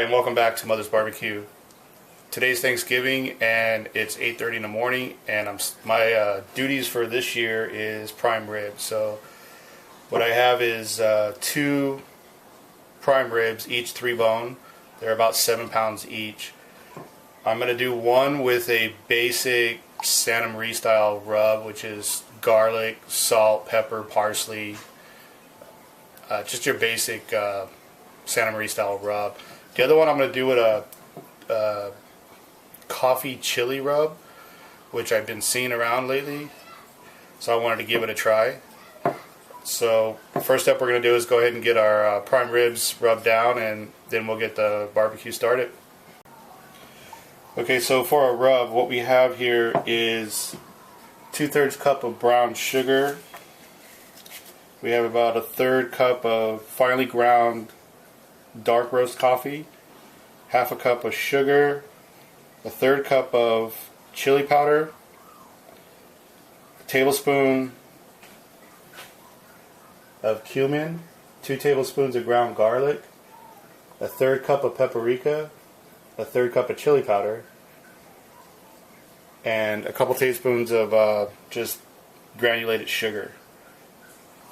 Hi, and welcome back to Mother's Barbecue. Today's Thanksgiving, and it's 8:30 in the morning, and my duties for this year is prime rib. So what I have is 2 prime ribs, each 3 bone. They're about 7 pounds each. I'm going to do one with a basic Santa Maria style rub, which is garlic, salt, pepper, parsley, just your basic Santa Maria style rub. The other one I'm going to do with a coffee-chilli rub, which I've been seeing around lately, so I wanted to give it a try. So first step we're going to do is go ahead and get our prime ribs rubbed down, and then we'll get the barbecue started. Okay, so for our rub, what we have here is 2/3 cup of brown sugar. We have about 1/3 cup of finely ground dark roast coffee, 1/2 cup of sugar, 1/3 cup of chili powder, a tablespoon of cumin, 2 tablespoons of ground garlic, 1/3 cup of paprika, 1/3 cup of chili powder, and a couple tablespoons of just granulated sugar.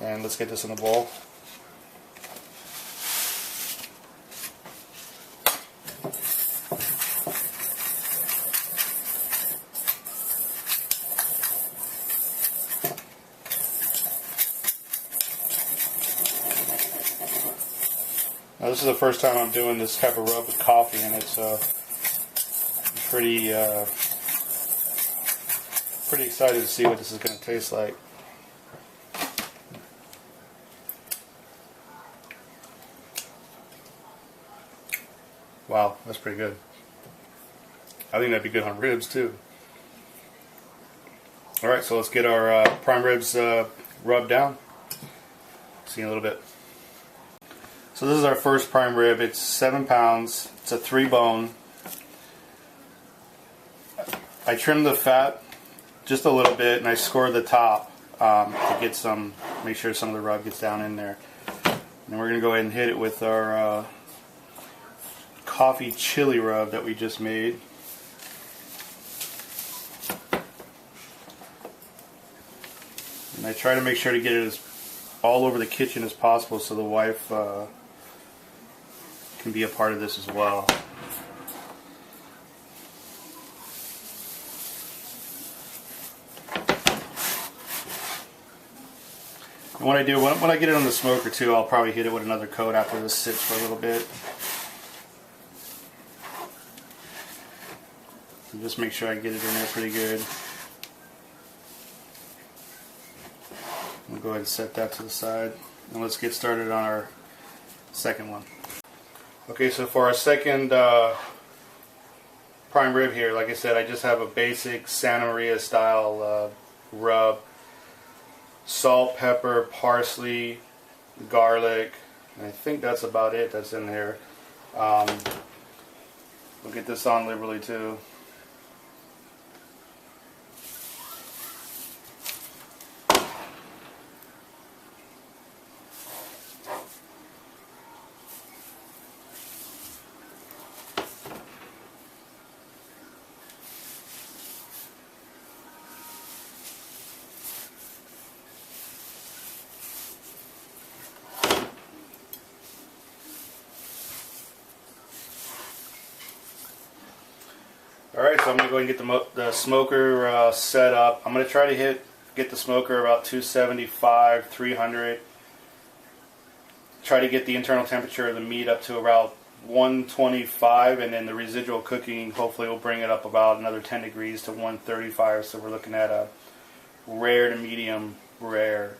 And let's get this in the bowl. Now, this is the first time I'm doing this type of rub with coffee, and it's pretty excited to see what this is going to taste like. Wow, that's pretty good. I think that'd be good on ribs too. Alright, so let's get our prime ribs rubbed down. See you in a little bit. So this is our first prime rib. It's 7 pounds. It's a 3 bone. I trimmed the fat just a little bit, and I scored the top to get make sure some of the rub gets down in there. And we're going to go ahead and hit it with our coffee chili rub that we just made. And I try to make sure to get it as all over the kitchen as possible, so the wife can be a part of this as well. And what I do, when I get it on the smoker too, I'll probably hit it with another coat after this sits for a little bit. And just make sure I get it in there pretty good. We'll go ahead and set that to the side, and let's get started on our second one. Okay, so for our second prime rib here, like I said, I just have a basic Santa Maria style rub. Salt, pepper, parsley, garlic, and I think that's about it that's in there. We'll get this on liberally too. Alright, so I'm going to go ahead and get the smoker set up. I'm going to try to get the smoker about 275, 300. Try to get the internal temperature of the meat up to about 125, and then the residual cooking hopefully will bring it up about another 10 degrees to 135. So we're looking at a rare to medium rare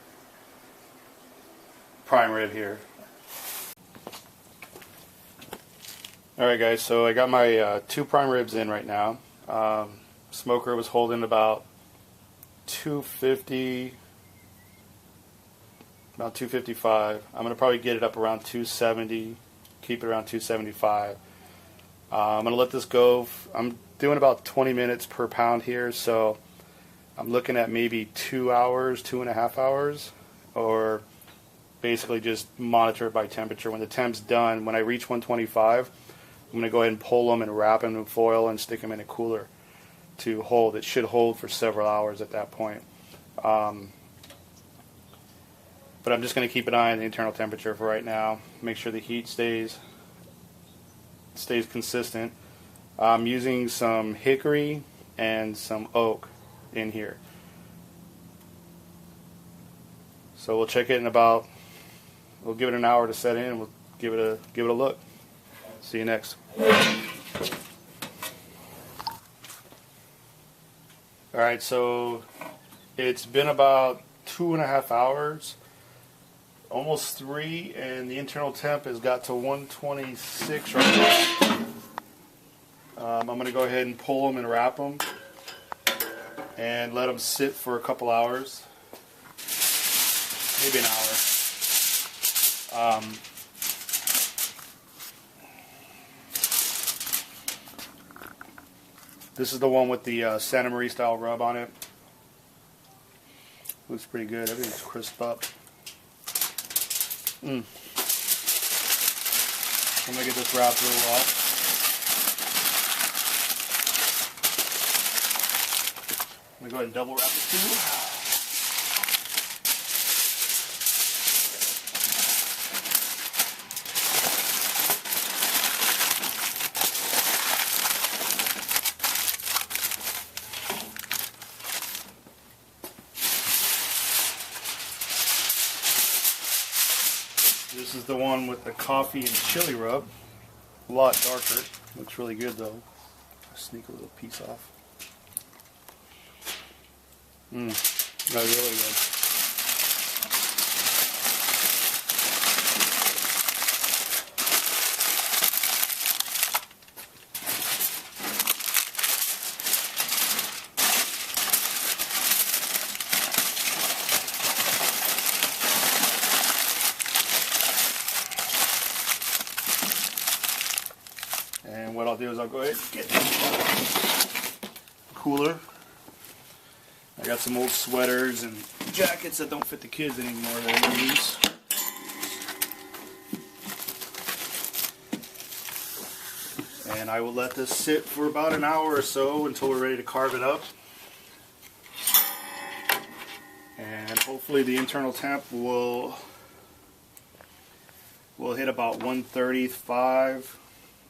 prime rib here. Alright guys, so I got my 2 prime ribs in right now. Smoker was holding about 250, about 255. I'm going to probably get it up around 270, keep it around 275. I'm going to let this go. I'm doing about 20 minutes per pound here, so I'm looking at maybe 2 hours, 2.5 hours, or basically just monitor it by temperature. When the temp's done, when I reach 125, I'm going to go ahead and pull them and wrap them in foil and stick them in a cooler to hold. It should hold for several hours at that point. But I'm just going to keep an eye on the internal temperature for right now. Make sure the heat stays consistent. I'm using some hickory and some oak in here. So we'll check it in we'll give it an hour to set in, and we'll give it a look. See you next. Alright, so it's been about 2.5 hours, almost 3, and the internal temp has got to 126 right now. I'm going to go ahead and pull them and wrap them and let them sit for a couple hours, maybe an hour. This is the one with the Santa Maria style rub on it. Looks pretty good. Everything's crisp up. I'm going to get this wrapped a little well. I'm going to go ahead and double wrap it too. This is the one with the coffee and chili rub. A lot darker. Looks really good though. I'll sneak a little piece off. That's really good. And what I'll do is I'll go ahead and get the cooler. I got some old sweaters and jackets that don't fit the kids anymore that I use. And I will let this sit for about an hour or so until we're ready to carve it up. And hopefully the internal temp will hit about 135.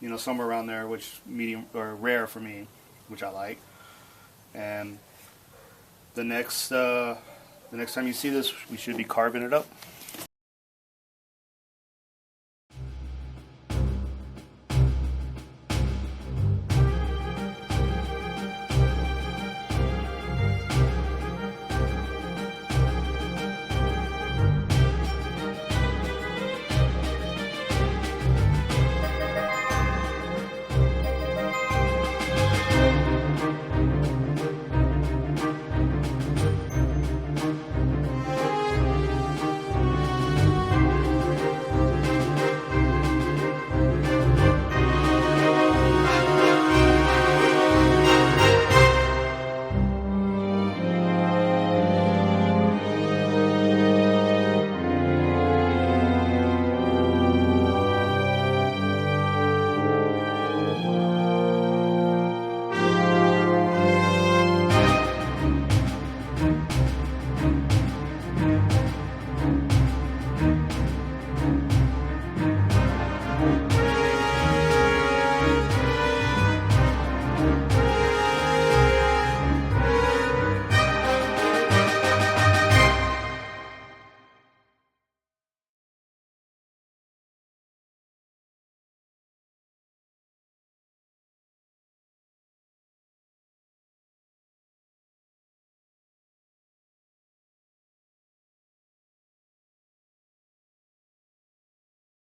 You know, somewhere around there, which medium or rare for me, which I like. And the next time you see this, we should be carving it up.